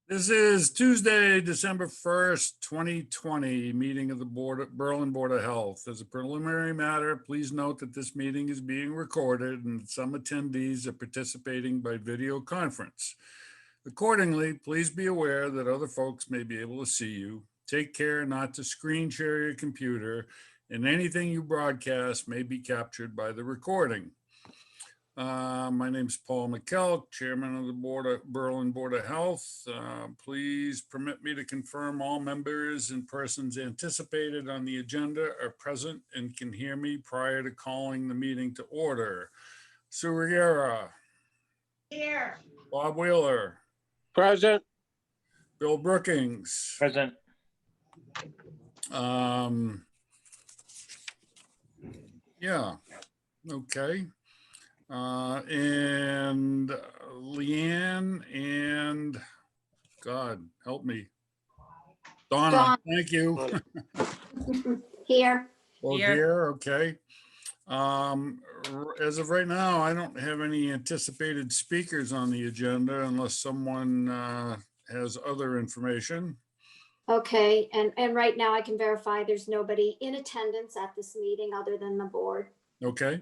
This is Tuesday, December 1st, 2020, meeting of the Berlin Board of Health. As a preliminary matter, please note that this meeting is being recorded and some attendees are participating by video conference. Accordingly, please be aware that other folks may be able to see you. Take care not to screen share your computer, and anything you broadcast may be captured by the recording. My name is Paul McKelk, Chairman of the Berlin Board of Health. Please permit me to confirm all members and persons anticipated on the agenda are present and can hear me prior to calling the meeting to order. Sue Riera. Here. Bob Wheeler. Present. Bill Brookings. Present. Yeah, okay. And Leanne and God help me. Donna, Dawn. thank you. Here. Well, here, okay. As of right now, I don't have any anticipated speakers on the agenda unless someone has other information. Okay, and right now I can verify there's nobody in attendance at this meeting other than the board. Okay.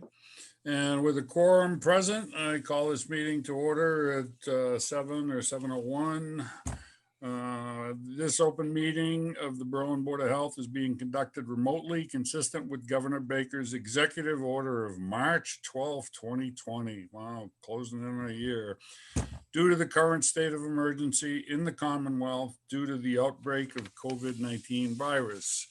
And with a quorum present, I call this meeting to order at 7 or 7:01. This open meeting of the Berlin Board of Health is being conducted remotely, consistent with Governor Baker's executive order of March 12, 2020. Wow, closing in a year. Due to the current state of emergency in the Commonwealth due to the outbreak of COVID-19 virus.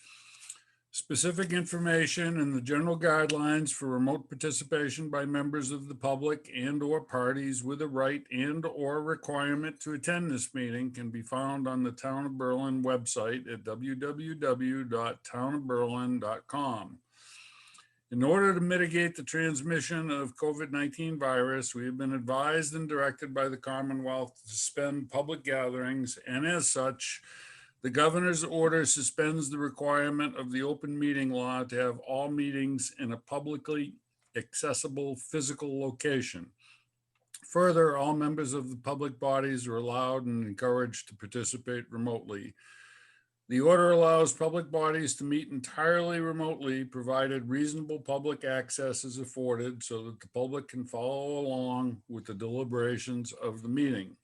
Specific information and the general guidelines for remote participation by members of the public and/or parties with a right and/or requirement to attend this meeting can be found on the Town of Berlin website at www.townofberlin.com. In order to mitigate the transmission of COVID-19 virus, we have been advised and directed by the Commonwealth to suspend public gatherings, and as such, the governor's order suspends the requirement of the open meeting law to have all meetings in a publicly accessible physical location. Further, all members of the public bodies are allowed and encouraged to participate remotely. The order allows public bodies to meet entirely remotely, provided reasonable public access is afforded so that the public can follow along with the deliberations of the meeting.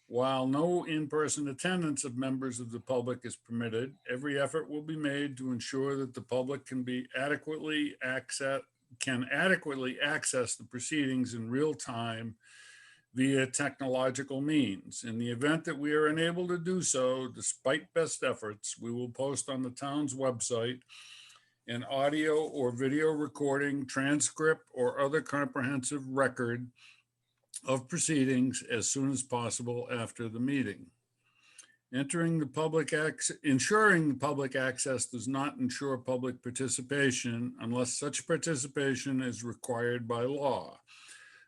While no in-person attendance of members of the public is permitted, every effort will be made to ensure that the public can adequately access the proceedings in real time via technological means. In the event that we are unable to do so, despite best efforts, we will post on the town's website an audio or video recording, transcript, or other comprehensive record of proceedings as soon as possible after the meeting. Ensuring the public access does not ensure public participation unless such participation is required by law.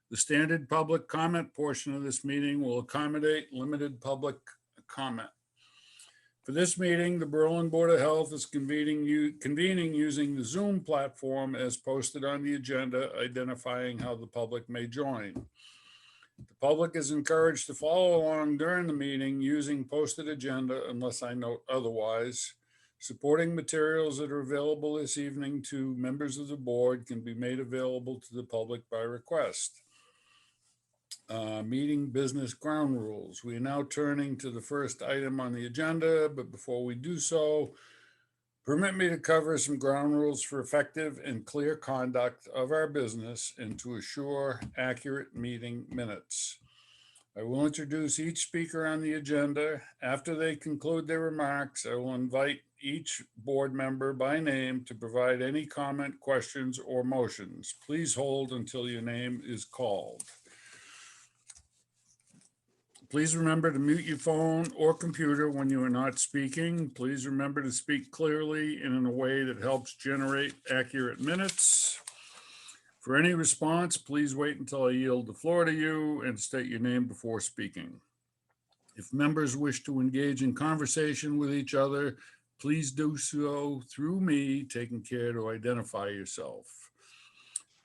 The standard public comment portion of this meeting will accommodate limited public comment. For this meeting, the Berlin Board of Health is convening using the Zoom platform as posted on the agenda, identifying how the public may join. The public is encouraged to follow along during the meeting using posted agenda unless I note otherwise. Supporting materials that are available this evening to members of the board can be made available to the public by request. Meeting business ground rules. We are now turning to the first item on the agenda, but before we do so, permit me to cover some ground rules for effective and clear conduct of our business and to assure accurate meeting minutes. I will introduce each speaker on the agenda. After they conclude their remarks, I will invite each board member by name to provide any comment, questions, or motions. Please hold until your name is called. Please remember to mute your phone or computer when you are not speaking. Please remember to speak clearly and in a way that helps generate accurate minutes. For any response, please wait until I yield the floor to you and state your name before speaking. If members wish to engage in conversation with each other, please do so through me, taking care to identify yourself.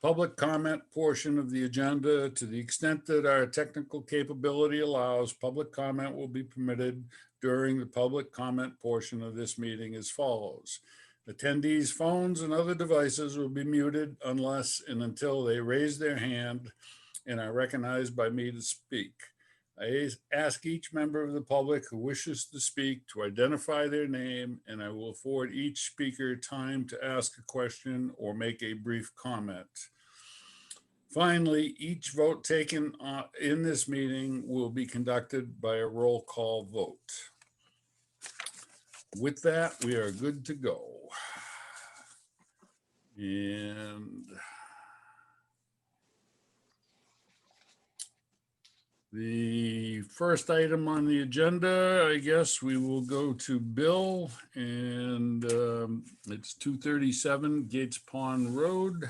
public comment portion of the agenda. To the extent that our technical capability allows, public comment will be permitted during the public comment portion of this meeting as follows. Attendees' phones and other devices will be muted unless and until they raise their hand and are recognized by me to speak. I ask each member of the public who wishes to speak to identify their name, and I will afford each speaker time to ask a question or make a brief comment. Finally, each vote taken in this meeting will be conducted by a roll call vote. With that, we are good to go. And the first item on the agenda, I guess we will go to Bill, and it's 237 Gates Pond Road.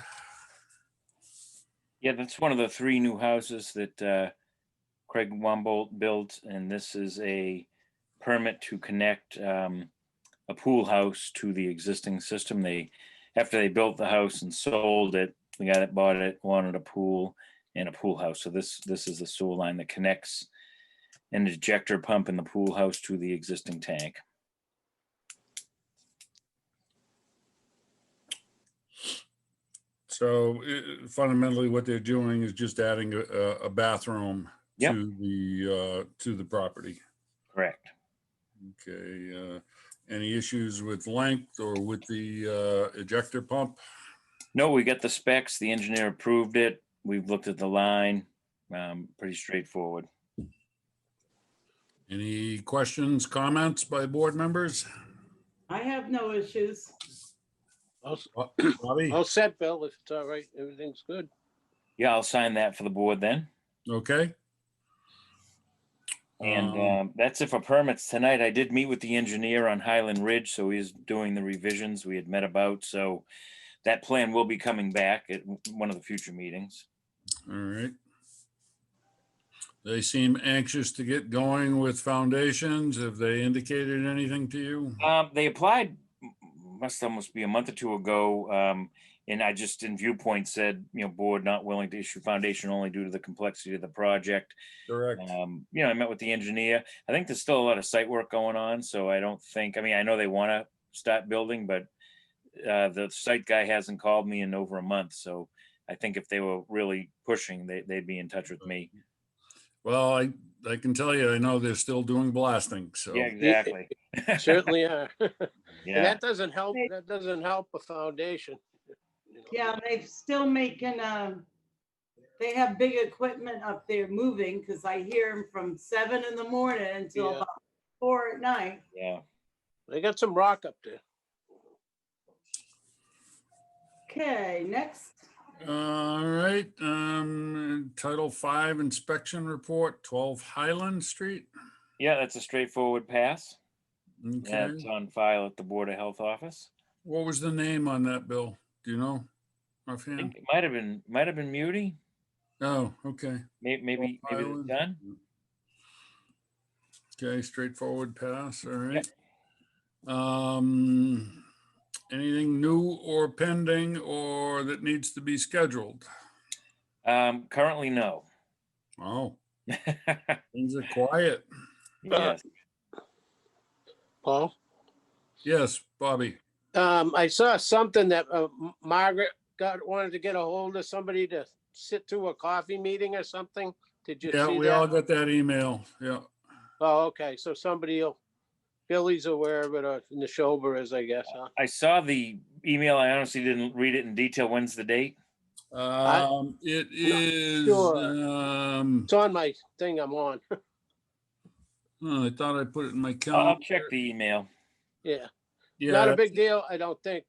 Yeah, that's one of the 3 new houses that Craig Wambolt built, and this is a permit to connect a pool house to the existing system. After they built the house and sold it, the guy that bought it wanted a pool and a pool house. So this is the sewer line that connects an ejector pump in the pool house to the existing tank. So fundamentally, what they're doing is just adding a bathroom Yep. to the property. Correct. Okay. Any issues with length or with the ejector pump? No, we got the specs. The engineer approved it. We've looked at the line. Pretty straightforward. Any questions, comments by board members? I have no issues. Bobby? All set, Bill, if it's all right, everything's good. Yeah, I'll sign that for the board then. Okay. And that's it for permits tonight. I did meet with the engineer on Highland Ridge, so he's doing the revisions we had met about. So that plan will be coming back at one of the future meetings. All right. They seem anxious to get going with foundations. Have they indicated anything to you? They applied, must almost be a month or 2 ago. And I just in viewpoint said, board not willing to issue foundation only due to the complexity of the project. Correct. I met with the engineer. I think there's still a lot of site work going on. So I don't think, I know they want to start building, but the site guy hasn't called me in over a month. So I think if they were really pushing, they'd be in touch with me. Well, I can tell you, I know they're still doing blasting, so. Yeah, exactly. Certainly are. And Yeah. that doesn't help a foundation. Yeah, they're still making, they have big equipment up there moving because I hear them from 7 in the morning until Yeah. about 4 at night. Yeah. They got some rock up there. Okay, next. All right, Title V inspection report, 12 Highland Street. Yeah, that's a straightforward pass. Okay, That's on file at the Board of Health office. what was the name on that bill? Do you know I offhand? think it might have been Muty. Oh, okay. Maybe it's Highland. done. Okay, straightforward pass, all Yep. right. Anything new or pending or that needs to be scheduled? Currently, no. Oh, things are quiet. Yes. Paul? Yes, Bobby. I saw something that Margaret wanted to get a hold of somebody to sit through a coffee meeting or something. Did you Yeah, see we that? all got that email. Yeah. Oh, okay, so Billy's aware of it, in the Schober is, I guess, huh? I saw the email. I honestly didn't read it in detail. When's the date? It is, sure. It's on my thing I'm on. oh, I thought I put it in my I'll calendar. check the email. Yeah, Yeah, not a big deal, I don't think.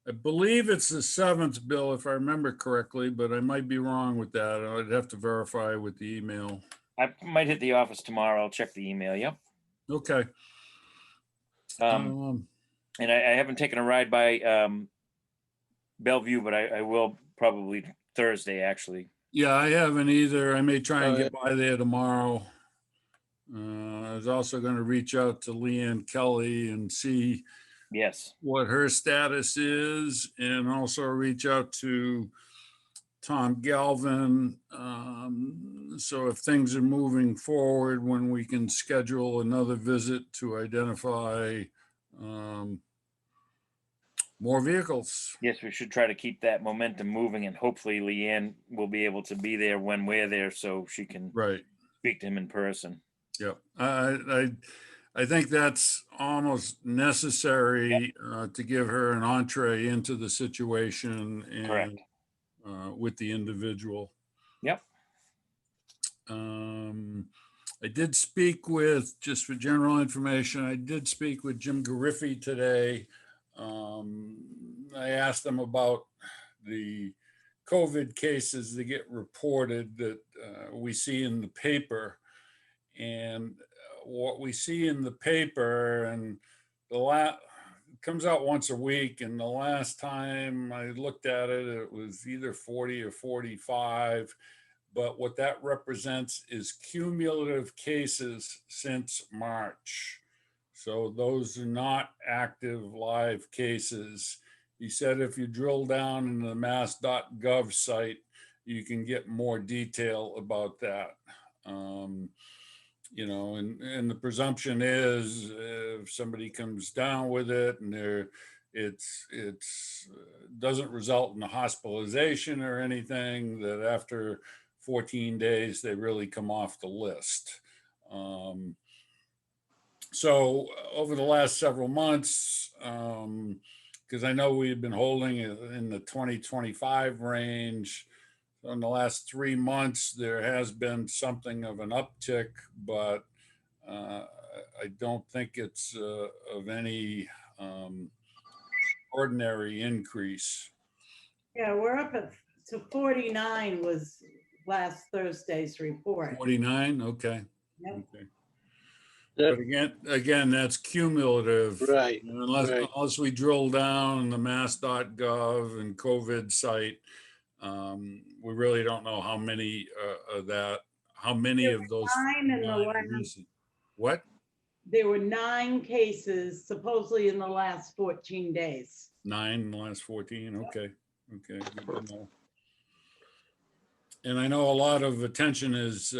I believe it's the 7th, Bill, if I remember correctly, but I might be wrong with that. I'd have to verify with the email. I might hit the office tomorrow. I'll check the email. Yep. Okay. And I haven't taken a ride by Bellevue, but I will probably Thursday, actually. Yeah, I haven't either. I may try and Oh, get by there tomorrow. I was also going to reach out to Leanne Kelly and see Yes. what her status is, and also reach out to Tom Galvin. So if things are moving forward, when we can schedule another visit to identify more vehicles. Yes, we should try to keep that momentum moving, and hopefully Leanne will be able to be there when we're there so she can Right. speak to him in person. Yep. I think that's almost necessary to give her an entree into the situation Correct. and with the individual. Yep. I did speak with, just for general information, I did speak with Jim Gariffi today. I asked him about the COVID cases that get reported that we see in the paper. And what we see in the paper, and comes out once a week, and the last time I looked at it, it was either 40 or 45. But what that represents is cumulative cases since March. So those are not active live cases. He said if you drill down into the mass.gov site, you can get more detail about that. You know, and the presumption is if somebody comes down with it and it's doesn't result in a hospitalization or anything, that after 14 days they really come off the list. So over the last several months, because I know we've been holding it in the 20-25 range. In the last 3 months, there has been something of an uptick, but I don't think it's of any ordinary increase. Yeah, we're up to 49 was last Thursday's report. 49, okay. Yep. Okay. Yep. But again, that's cumulative. Right, Unless, right. unless we drill down in the mass.gov and COVID site, we really don't know how many how many of those. 9 in the nine last, recent- What? there were 9 cases supposedly in the last 14 days. 9 in the last 14, okay, okay. Good to know. And I know a lot of attention is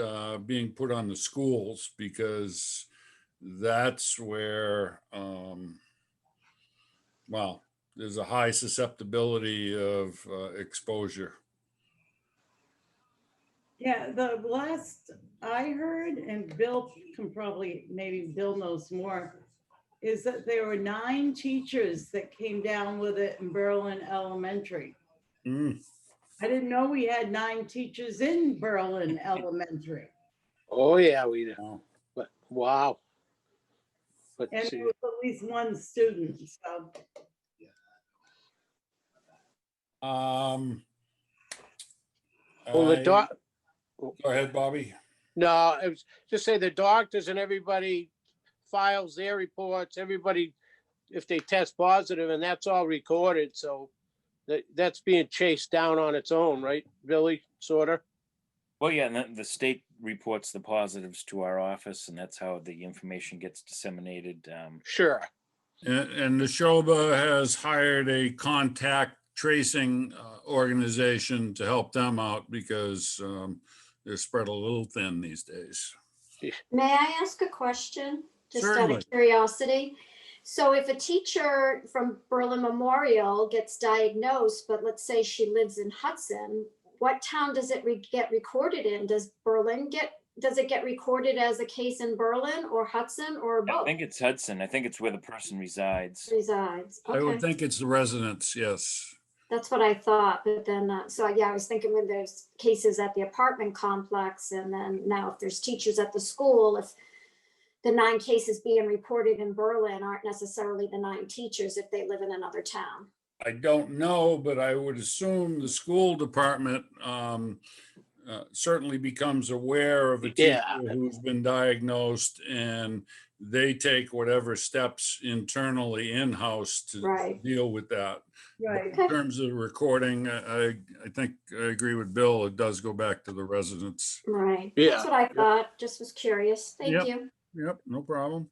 being put on the schools because that's where, well, there's a high susceptibility of exposure. Yeah, the last I heard, and Bill can probably, maybe Bill knows more, is that there were 9 teachers that came down with it in Berlin Elementary. Mm, I didn't know we had 9 teachers in Berlin Elementary. Oh, yeah, we do. wow. But wow. But And see, there was at least 1 student, so. well, the I- doc, Go ahead, Bobby. no, I was just say the doctors and everybody files their reports, everybody, if they test positive, and that's all recorded, so that's being chased down on its own, right, Billy, sorta? Well, yeah, and the state reports the positives to our office, and that's how the information gets disseminated. Sure, And Neshoba has hired a contact tracing organization to help them out because they're spread a little thin these days. May I ask a question? Just out Certainly. of curiosity. So if a teacher from Berlin Memorial gets diagnosed, but let's say she lives in Hudson, what town does it get recorded in? Does it get recorded as a case in Berlin or Hudson or I both think it's Hudson. I think it's where the person resides. resides? I would Okay, think it's the residents, yes. that's what I thought, but then, so yeah, I was thinking when there's cases at the apartment complex and then now if there's teachers at the school, if the 9 cases being reported in Berlin aren't necessarily the 9 teachers if they live in another town. I don't know, but I would assume the school department certainly becomes aware of a teacher Yeah. who's been diagnosed and they take whatever steps internally in-house to Right. deal with that. Right. In terms of recording, I think I agree with Bill. It does go back to the residents. Right. Yeah. That's what I thought. Just was curious. Thank Yep. you. Yep, no problem.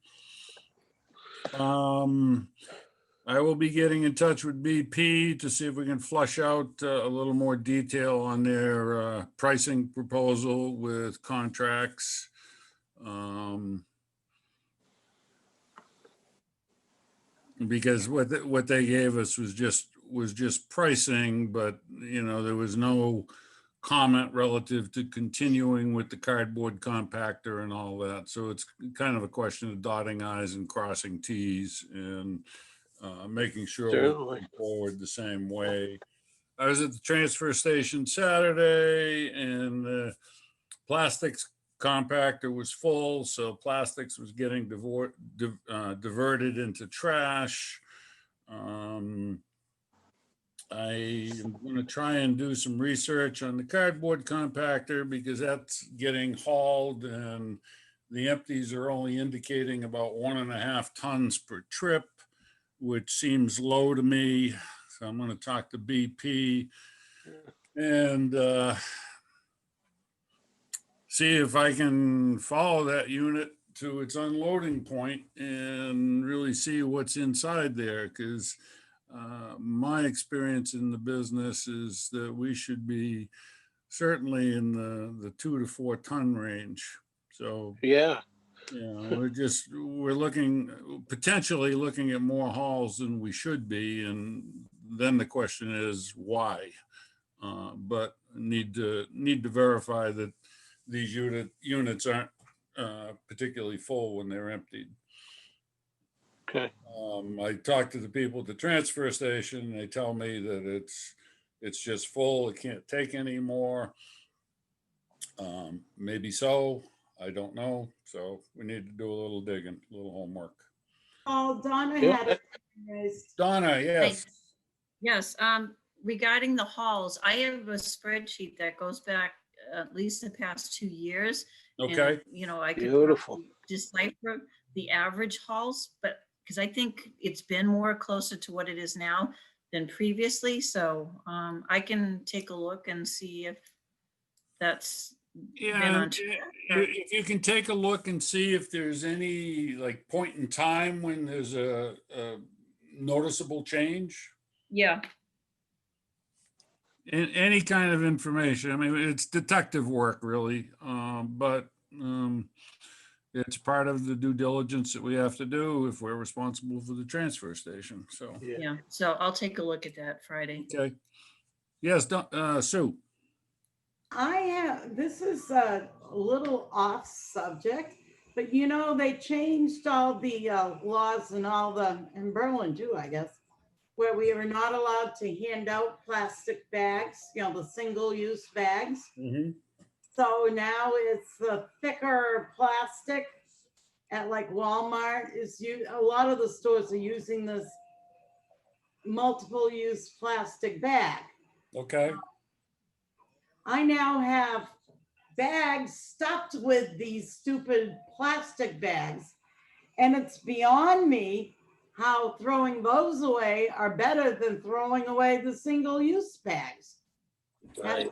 I will be getting in touch with BP to see if we can flush out a little more detail on their pricing proposal with contracts. Because what they gave us was just pricing, but there was no comment relative to continuing with the cardboard compactor and all that. So it's kind of a question of dotting i's and crossing t's and making sure we Certainly. move forward the same way. I was at the transfer station Saturday and the plastics compactor was full, so plastics was getting diverted into trash. I am going to try and do some research on the cardboard compactor because that's getting hauled and the empties are only indicating about 1.5 tons per trip, which seems low to me. So I'm going to talk to BP and see if I can follow that unit to its unloading point and really see what's inside there. Because my experience in the business is that we should be certainly in the 2 to 4 ton range. So Yeah, we're potentially looking at more hauls than we should be, and then the question is why. But need to verify that these units aren't particularly full when they're emptied. okay. I talked to the people at the transfer station. They tell me that it's just full. It can't take any more. Maybe so. I don't know. So we need to do a little digging, a little homework. Oh, Donna Yeah. had it. Guys. Donna, yes. Yes, regarding the halls, I have a spreadsheet that goes back at least the past 2 years. Okay. And, I could Beautiful. probably decipher the average halls, but because I think it's been more closer to what it is now than previously. So I can take a look and see if that's been Yeah, on track. if you can take a look and see if there's any like point in time when there's a noticeable change. Yeah, In any kind of information. I mean, it's detective work really, but it's part of the due diligence that we have to do if we're responsible for the transfer station. So, Yeah. yeah. So I'll take a look at that Friday. okay. Yes, Sue. This is a little off subject, but they changed all the laws and in Berlin too, I guess, where we are not allowed to hand out plastic bags, the single-use bags. Mhm. So now it's the thicker plastic at like Walmart a lot of the stores are using this multiple use plastic bag. Okay. I now have bags stuffed with these stupid plastic bags, and it's beyond me how throwing those away are better than throwing away the single-use bags. Right.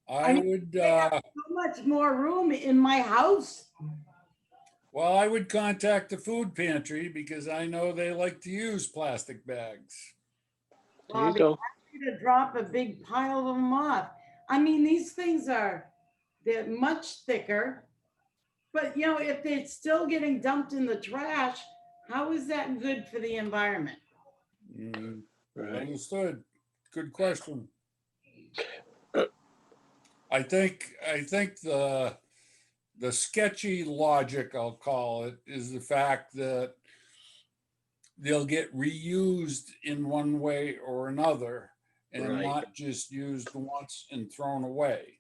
I would, So much more room in my house. well, I would contact the food pantry because I know they like to use plastic bags. There you I'll be go. happy to drop a big pile of them off. I mean, these things they're much thicker, but if they're still getting dumped in the trash, how is that good for the environment? Right. Understood. Good question. I think the sketchy logic, I'll call it, is the fact that they'll get reused in one way or another and Right. not just used once and thrown away.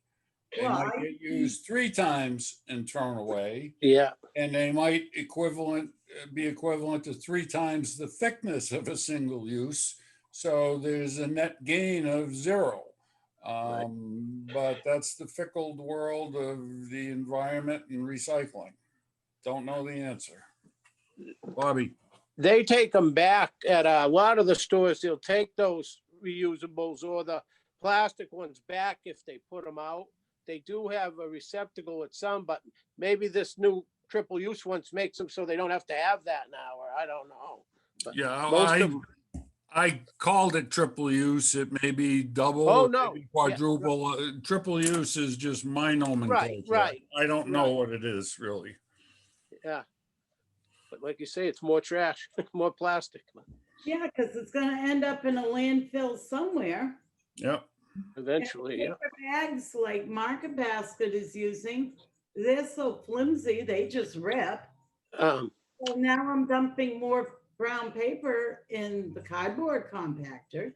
They Well, might get used 3 times and thrown away, Yeah, and they might be equivalent to 3 times the thickness of a single use. So there's a net gain of 0. But that's the fickle world of the environment and recycling. Don't know the answer. Bobby. they take them back at a lot of the stores. They'll take those reusables or the plastic ones back if they put them out. They do have a receptacle at some, but maybe this new triple use ones makes them so they don't have to have that now, or I don't know. Yeah, Most of them, I called it triple use. It may be double. Oh, it may no. be Yeah, quadruple. Triple use is just my nomenclature. right, I don't know right. what it is really. yeah. But like you say, it's more trash, more plastic Yeah, because it's gonna end up in a landfill somewhere. Yep. eventually, yeah. Paper bags like Market Basket is using, they're so flimsy, they just rip. Um, So now I'm dumping more brown paper in the cardboard compactor.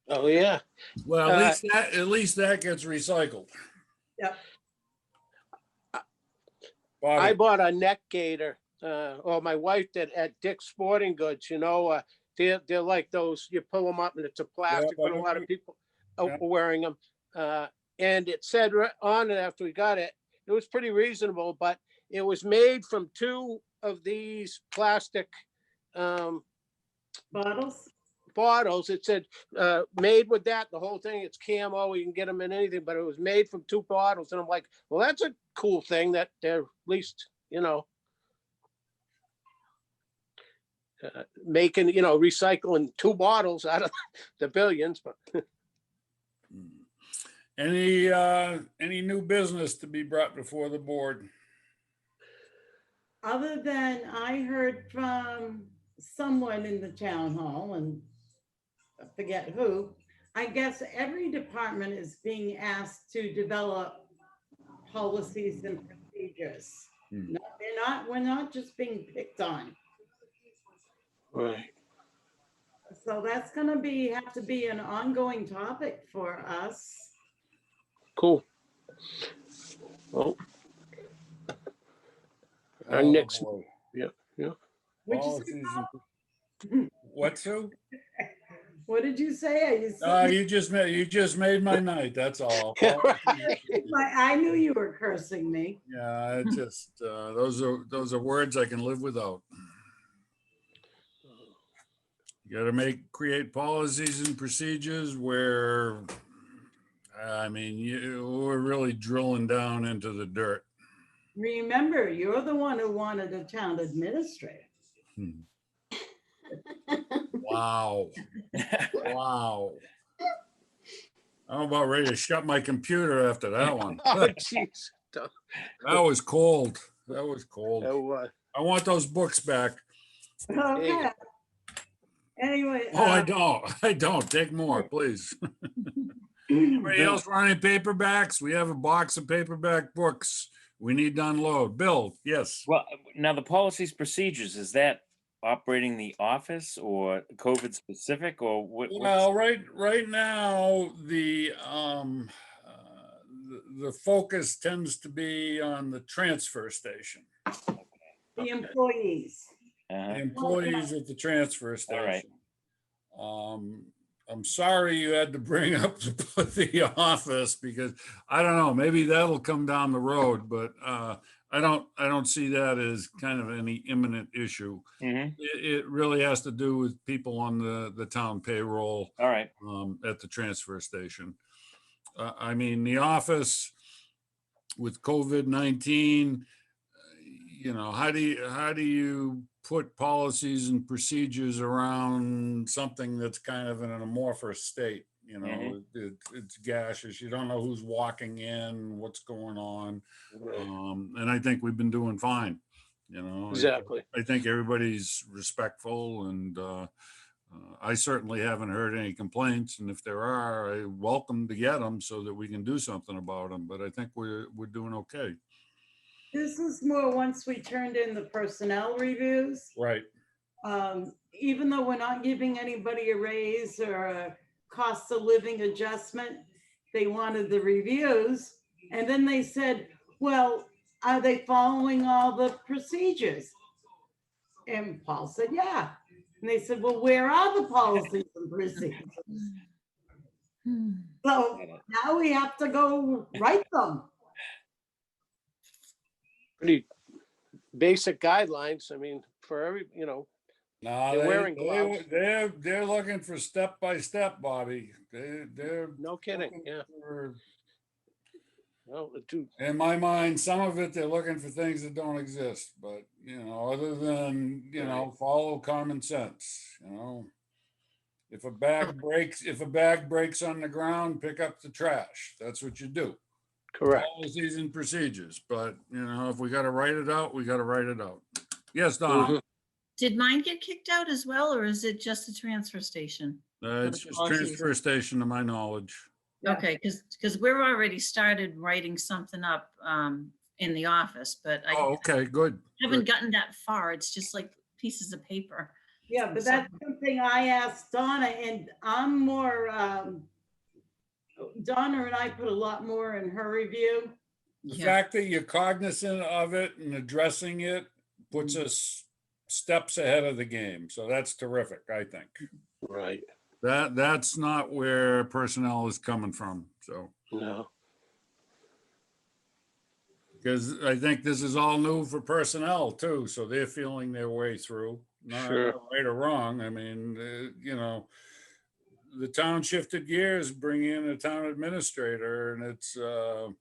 oh, yeah. Well, Uh, at least that gets recycled. Yep. I Bobby, bought a neck gaiter, or my wife did at Dick's Sporting Goods, they're like those, you pull them up and it's a plastic, I but a know lot you- of people are yeah. wearing them. And it said right on it after we got it, it was pretty reasonable, but it was made from two of these plastic Bottles? bottles. It said, made with that, the whole thing, it's camo, you can get them in anything, but it was made from two bottles. And I'm like, well, that's a cool thing that they're at least, making, recycling two bottles out of the billions, but any new business to be brought before the board? Other than I heard from someone in the town hall, and I forget who, I guess every department is being asked to develop policies and procedures. Hmm. No, we're not just being picked on. right. So that's gonna have to be an ongoing topic for us. Cool. Well, our Oh, next, boy. What'd you Policies say? and- What, Sue? What did you say? You just made my night. That's all. I knew you were cursing me. Yeah, it just those are words I can live without. You got to create policies and procedures where, I mean, we're really drilling down into the dirt. Remember, you're the one who wanted a town administrator. Wow. Wow. I'm about ready to shut my computer after that one. oh, jeez. That was cold. That was cold. Oh, I want those books back. Okay. Anyway. Oh, I don't. Take more, please. Anybody else running paperbacks? We have a box of paperback books we need to unload. Bill, yes. Well, now the policies, procedures, is that operating the office or COVID specific or what? Well, right now, the focus tends to be on the transfer station. The employees. The employees at the transfer All right. station. I'm sorry you had to bring up the office because I don't know, maybe that'll come down the road, but I don't see that as kind of any imminent issue. Mhm. It really has to do with people on the town payroll All right. at the transfer station. I mean, the office with COVID-19, how do you put policies and procedures around something that's kind of in an amorphous state? It's gaseous. You don't know who's walking in, what's going on. And I think we've been doing fine. exactly. I think everybody's respectful, and I certainly haven't heard any complaints. And if there are, I welcome to get them so that we can do something about them. But I think we're doing okay. This is more once we turned in the personnel reviews. Right. Even though we're not giving anybody a raise or a cost of living adjustment, they wanted the reviews. And then they said, well, are they following all the procedures? And Paul said, yeah. And they said, well, where are the policies and procedures? So now we have to go write them. Pretty basic guidelines. I mean, for every, No, They're wearing gloves. They're looking for step by step, Bobby. They're no kidding. looking Yeah. Well, do, In my mind, some of it, they're looking for things that don't exist, but, other than, follow common sense, If a bag breaks on the ground, pick up the trash. That's what you do. correct. Policies and procedures, but, if we gotta write it out, we gotta write it out. Yes, Donna? Mhm. Did mine get kicked out as well, or is it just the transfer station? It's just transfer station to my knowledge. Yeah. Okay, because we're already started writing something up in the office, but I Oh, okay, good. haven't gotten that far. It's just like pieces of paper. Yeah, but that's something I asked Donna, and I'm more, Donna and I put a lot more in her review. The Yeah. fact that you're cognizant of it and addressing it puts us steps ahead of the game. So that's terrific, I think. Right, That's not where personnel is coming from. So, no, because I think this is all new for personnel too. So they're feeling their way through, Sure. not right or wrong. I mean, the town shifted gears, bring in a town administrator, and it's a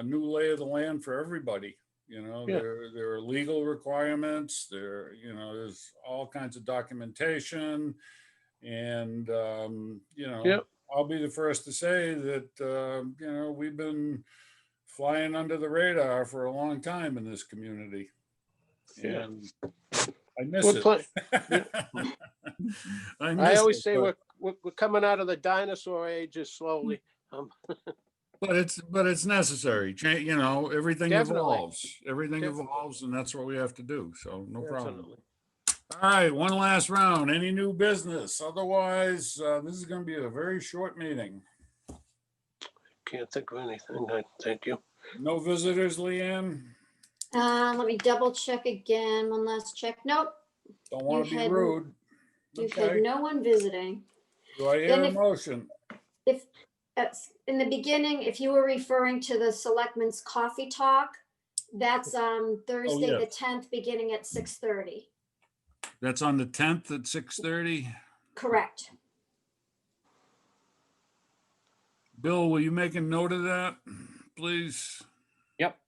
new lay of the land for everybody. Yeah. There are legal requirements. There's all kinds of documentation, and Yep. I'll be the first to say that we've been flying under the radar for a long time in this community, Yeah. and I miss We're it. pla- I I miss always it, say but- we're coming out of the dinosaur ages slowly. But it's necessary. Everything Definitely. evolves. Everything Definitely. evolves, and that's what we have to do. So no problem. Definitely. All right, one last round. Any new business? Otherwise, this is going to be a very short meeting. Can't think of anything. Thank you. No visitors, Leanne? Let me double check again. One last check. Nope, Don't want You to be had- rude. you've had Okay, no one visiting. do I hear Then a if- motion? If, in the beginning, if you were referring to the Selectmen's Coffee Talk, that's Thursday, yeah. the 10th, beginning at 6:30. That's on the 10th at 6:30. Correct. Bill, will you make a note of that, please? Yep.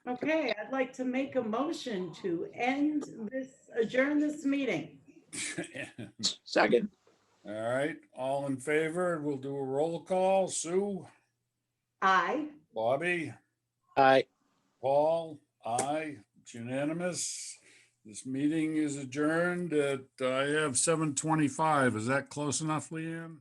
Okay, I'd like to make a motion to adjourn this meeting. Second, All right, all in favor? We'll do a roll call. Sue, Aye. Bobby, aye. Paul, aye. It's unanimous. This meeting is adjourned at, I have 7:25. Is that close enough, Leanne?